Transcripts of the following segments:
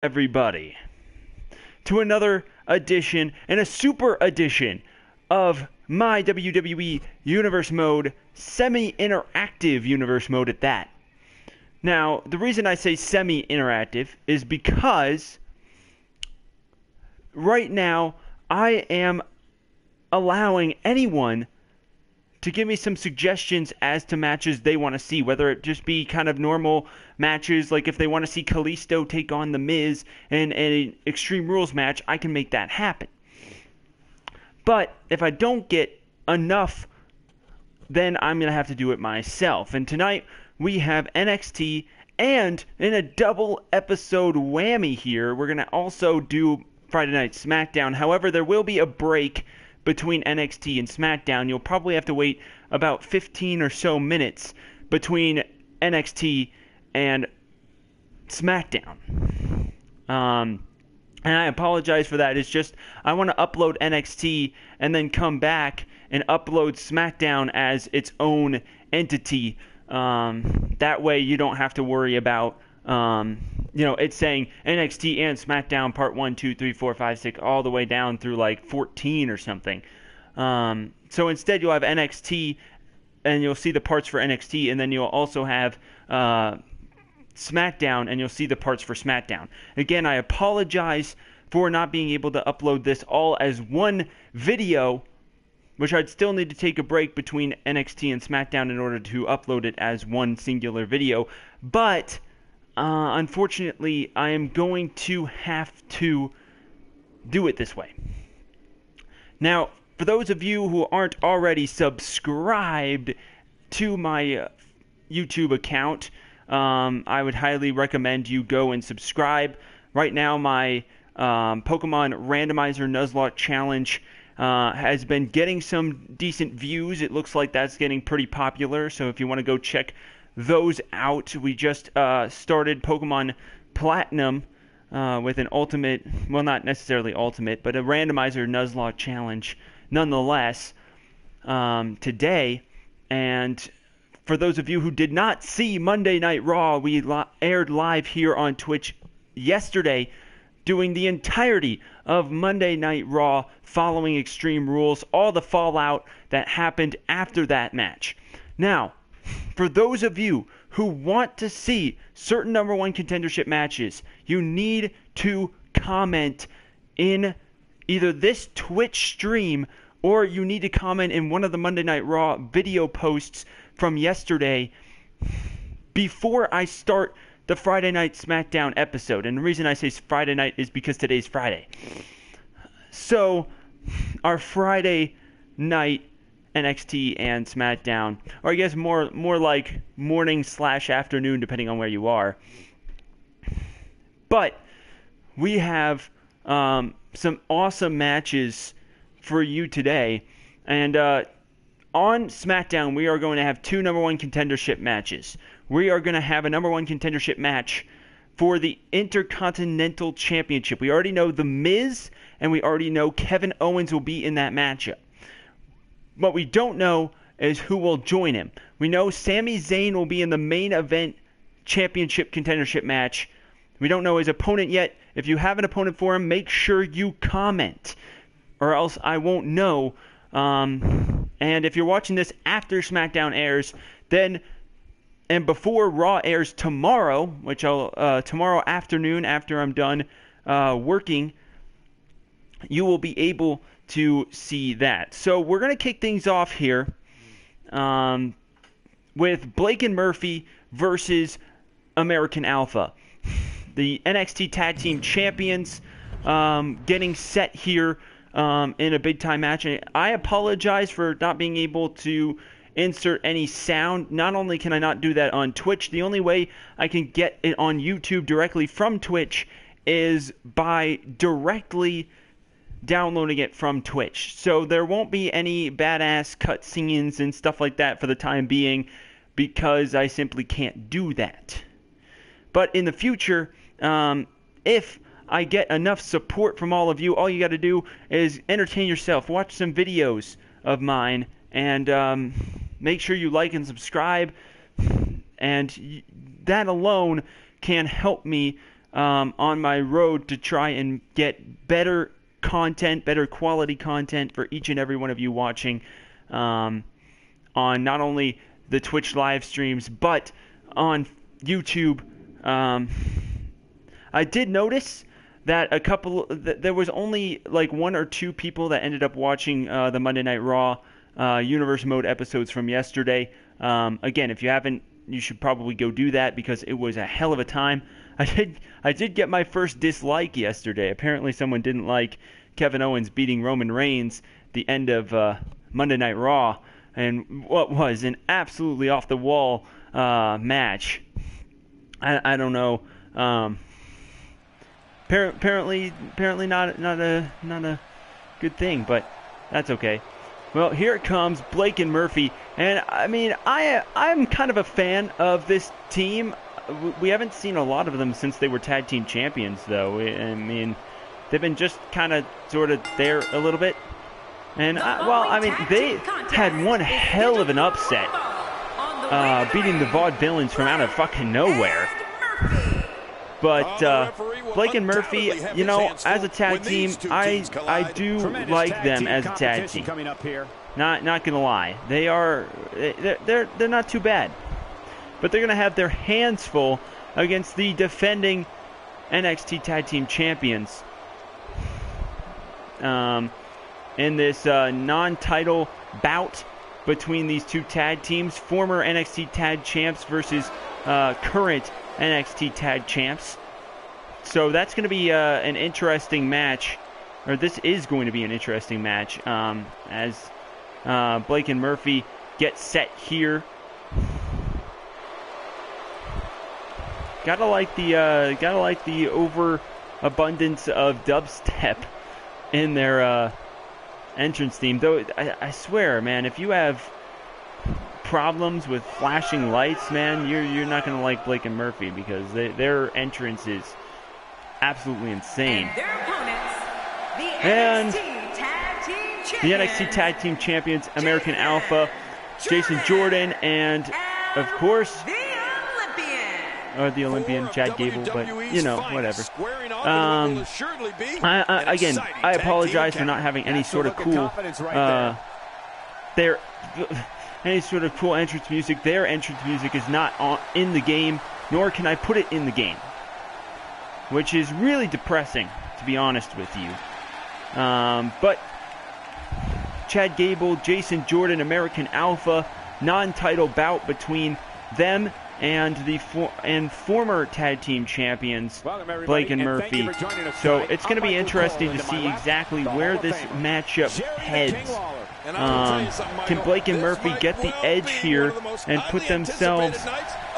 everybody, to another edition and a super edition of my WWE Universe Mode, semi-interactive Universe Mode at that. Now, the reason I say semi-interactive is because right now I am allowing anyone to give me some suggestions as to matches they want to see, whether it just be kind of normal matches, like if they want to see Kalisto take on The Miz in an Extreme Rules match, I can make that happen. But if I don't get enough, then I'm going to have to do it myself. And tonight we have NXT, and in a double episode whammy here, we're going to also do Friday Night SmackDown. However, there will be a break between NXT and SmackDown. You'll probably have to wait about 15 or so minutes between NXT and SmackDown. And I apologize for that. It's just I want to upload NXT and then come back and upload SmackDown as its own entity. That way you don't have to worry about it's saying NXT and SmackDown part 1, 2, 3, 4, 5, 6, all the way down through like 14 or something. So instead you'll have NXT and you'll see the parts for NXT, and then you'll also have SmackDown and you'll see the parts for SmackDown. Again, I apologize for not being able to upload this all as one video, which I'd still need to take a break between NXT and SmackDown in order to upload it as one singular video. But unfortunately, I am going to have to do it this way. Now, for those of you who aren't already subscribed to my YouTube account, I would highly recommend you go and subscribe. Right now, my Pokemon Randomizer Nuzlocke Challenge has been getting some decent views. It looks like that's getting pretty popular, so if you want to go check those out. We just started Pokemon Platinum with an ultimate, well, not necessarily ultimate, but a randomizer Nuzlocke challenge nonetheless today. And for those of you who did not see Monday Night Raw, we aired live here on Twitch yesterday, doing the entirety of Monday Night Raw following Extreme Rules, all the fallout that happened after that match. Now, for those of you who want to see certain number one contendership matches, you need to comment in either this Twitch stream or you need to comment in one of the Monday Night Raw video posts from yesterday before I start the Friday Night SmackDown episode. And the reason I say Friday night is because today's Friday. So, our Friday night NXT and SmackDown, or I guess more like morning/afternoon, depending on where you are. But we have some awesome matches for you today, and on SmackDown we are going to have two number one contendership matches. We are going to have a number one contendership match for the Intercontinental Championship. We already know The Miz, and we already know Kevin Owens will be in that matchup. What we don't know is who will join him. We know Sami Zayn will be in the main event championship contendership match. We don't know his opponent yet. If you have an opponent for him, make sure you comment, or else I won't know. And if you're watching this after SmackDown airs, then and before Raw airs tomorrow, which I'll tomorrow afternoon after I'm done working, you will be able to see that. So we're going to kick things off here with Blake and Murphy versus American Alpha. The NXT Tag Team Champions getting set here in a big-time match. And I apologize for not being able to insert any sound. Not only can I not do that on Twitch, the only way I can get it on YouTube directly from Twitch is by directly downloading it from Twitch. So there won't be any badass cutscenes and stuff like that for the time being, because I simply can't do that. But in the future, if I get enough support from all of you, all you got to do is entertain yourself, watch some videos of mine, and make sure you like and subscribe, and that alone can help me on my road to try and get better content, better quality content for each and every one of you watching on not only the Twitch live streams, but on YouTube. I did notice that there was only like 1 or 2 people that ended up watching the Monday Night Raw Universe Mode episodes from yesterday. Again, if you haven't, you should probably go do that because it was a hell of a time. I did get my first dislike yesterday. Apparently someone didn't like Kevin Owens beating Roman Reigns the end of Monday Night Raw, and what was an absolutely off the wall match. I don't know. Apparently not a good thing, but that's okay. Well, here it comes, Blake and Murphy, and I mean I'm kind of a fan of this team. We haven't seen a lot of them since they were tag team champions, though. I mean, they've been just kind of sort of there a little bit. And, they had one hell of an upset, beating the Vaudevillains from out of fucking nowhere. But Blake and Murphy, you know, as a tag team, I do like them as a tag team. Not gonna lie, they're not too bad. But they're going to have their hands full against the defending NXT Tag Team Champions in this non-title bout between these two tag teams, former NXT Tag Champs versus current NXT Tag Champs. So that's going to be an interesting match, or this is going to be an interesting match as Blake and Murphy get set here. Gotta like the overabundance of dubstep in their entrance theme. Though I swear, man, if you have problems with flashing lights, man, you're not gonna like Blake and Murphy because their entrance is absolutely insane. And the NXT Tag Team Champions, American Alpha, Jason Jordan, and of course, or the Olympian, Chad Gable, but, you know, whatever. Again, I apologize for not having any sort of cool, any sort of cool entrance music. Their entrance music is not in the game, nor can I put it in the game, which is really depressing, to be honest with you. But Chad Gable, Jason Jordan, American Alpha, non-title bout between them and the former tag team champions, Blake and Murphy. So it's going to be interesting to see exactly where this matchup heads. Can Blake and Murphy get the edge here and put themselves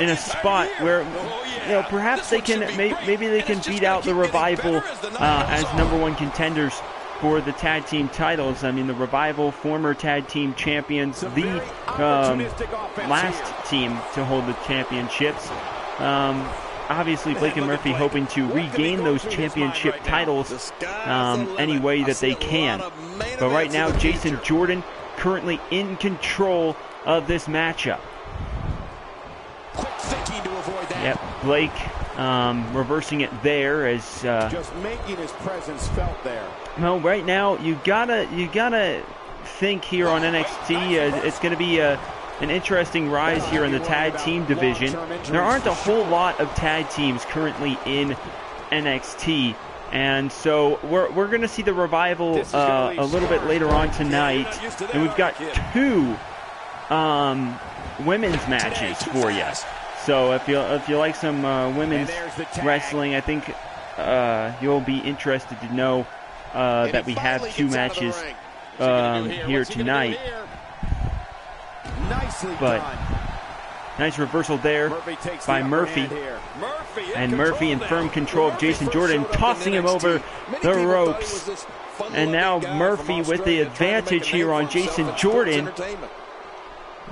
in a spot where, you know, perhaps they can, maybe they can beat out the Revival as #1 contenders for the tag team titles. I mean, the Revival, former tag team champions, the last team to hold the championships. Obviously, Blake and Murphy hoping to regain those championship titles any way that they can. But right now, Jason Jordan currently in control of this matchup. Yep, Blake reversing it there as just making his presence felt there. Well, right now you gotta think here on NXT. It's going to be an interesting rise here in the tag team division. There aren't a whole lot of tag teams currently in NXT, and so we're going to see the Revival a little bit later on tonight, and we've got 2 women's matches for you. So if you like some women's wrestling, I think you'll be interested to know that we have 2 matches here tonight. But nice reversal there by Murphy. And Murphy in firm control of Jason Jordan, tossing him over the ropes. And now Murphy with the advantage here on Jason Jordan.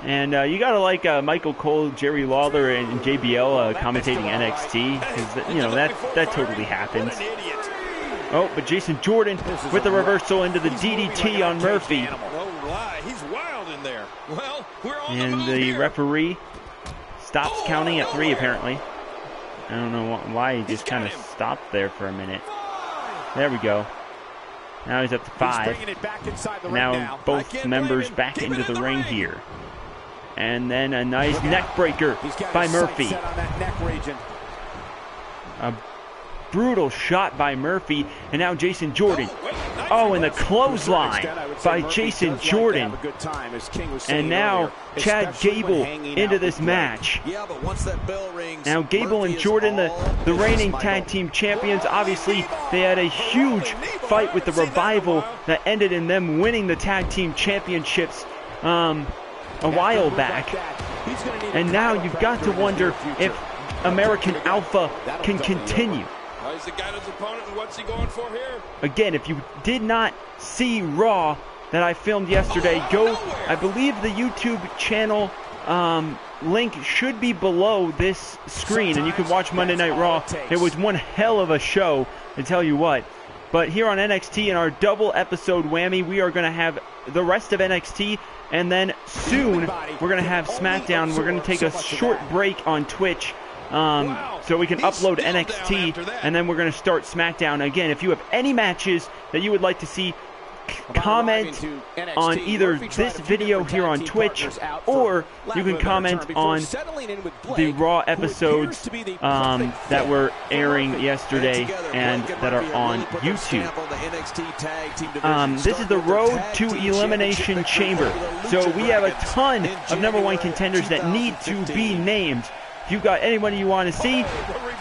And you gotta like Michael Cole, Jerry Lawler, and JBL commentating NXT, because you know that totally happens. Oh, but Jason Jordan with the reversal into the DDT on Murphy. And the referee stops counting at 3 apparently. I don't know why he just kind of stopped there for a minute. There we go. Now he's up to 5. Now both members back into the ring here. And then a nice neck breaker by Murphy. A brutal shot by Murphy. And now Jason Jordan. Oh, and the clothesline by Jason Jordan. And now Chad Gable into this match. Now Gable and Jordan, the reigning tag team champions, obviously they had a huge fight with the Revival that ended in them winning the tag team championships a while back. And now you've got to wonder if American Alpha can continue. He's the guy his opponent, and what's he going for here? Again, if you did not see Raw that I filmed yesterday, go, I believe the YouTube channel link should be below this screen, and you can watch Monday Night Raw. It was one hell of a show, I tell you what. But here on NXT, in our double episode whammy, we are going to have the rest of NXT, and then soon we're going to have SmackDown. We're going to take a short break on Twitch. So we can upload NXT, and then we're going to start SmackDown. Again, if you have any matches that you would like to see, comment on either this video here on Twitch, or you can comment on the Raw episodes that were airing yesterday and that are on YouTube. This is the road to Elimination Chamber. So we have a ton of #1 contenders that need to be named. If you've got anybody you want to see,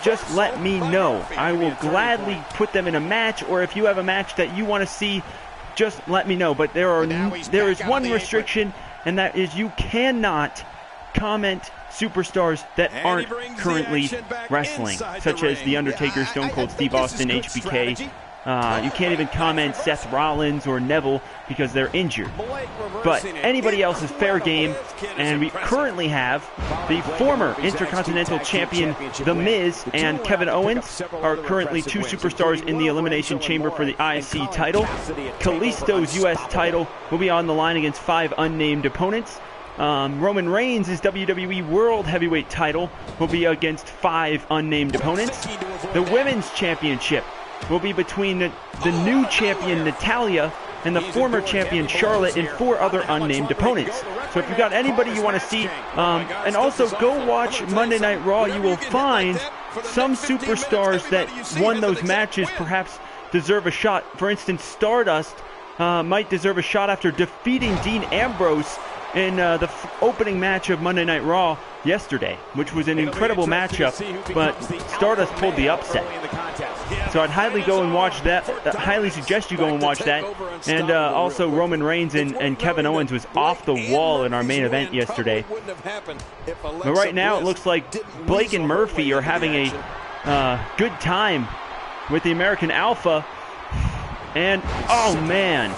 just let me know. I will gladly put them in a match, or if you have a match that you want to see, just let me know. But there is one restriction, and that is you cannot comment superstars that aren't currently wrestling, such as The Undertaker, Stone Cold Steve Austin, HBK. You can't even comment Seth Rollins or Neville because they're injured. But anybody else is fair game, and we currently have the former Intercontinental Champion, The Miz, and Kevin Owens are currently 2 superstars in the Elimination Chamber for the IC title. Kalisto's U.S. title will be on the line against 5 unnamed opponents. Roman Reigns' WWE World Heavyweight title will be against 5 unnamed opponents. The Women's Championship will be between the new champion Natalya and the former champion Charlotte and 4 other unnamed opponents. So if you got anybody you want to see, and also go watch Monday Night Raw, you will find some superstars that won those matches perhaps deserve a shot. For instance, Stardust might deserve a shot after defeating Dean Ambrose in the opening match of Monday Night Raw yesterday, which was an incredible matchup, but Stardust pulled the upset. So I'd highly go and watch that. Highly suggest you go and watch that. And also Roman Reigns and Kevin Owens was off the wall in our main event yesterday. But right now it looks like Blake and Murphy are having a good time with the American Alpha. And oh man,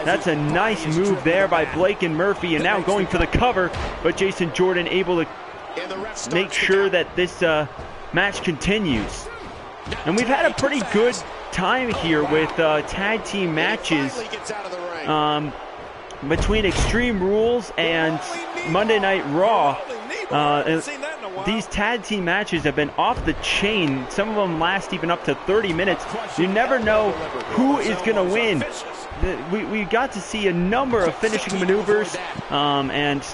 that's a nice move there by Blake and Murphy, and now going for the cover, but Jason Jordan able to make sure that this match continues. And we've had a pretty good time here with tag team matches between Extreme Rules and Monday Night Raw. These tag team matches have been off the chain. Some of them last even up to 30 minutes. You never know who is going to win. We got to see a number of finishing maneuvers, and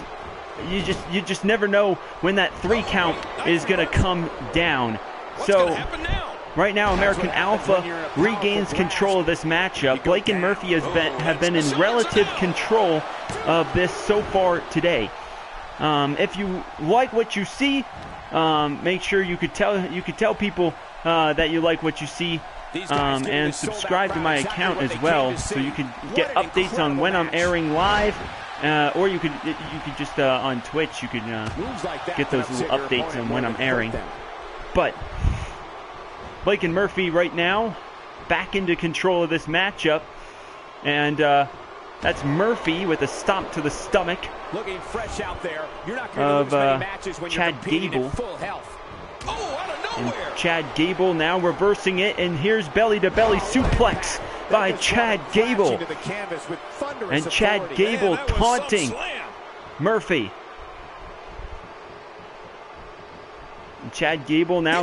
you just never know when that 3 count is going to come down. So right now, American Alpha regains control of this matchup. Blake and Murphy have been in relative control of this so far today. If you like what you see, make sure you could tell people that you like what you see, and subscribe to my account as well, so you can get updates on when I'm airing live, or you could just on Twitch you could get those little updates on when I'm airing. But Blake and Murphy right now back into control of this matchup, and that's Murphy with a stomp to the stomach looking fresh out there. You're not of Chad Gable. And Chad Gable now reversing it, and here's belly-to-belly suplex by Chad Gable. And Chad Gable taunting Murphy. And Chad Gable now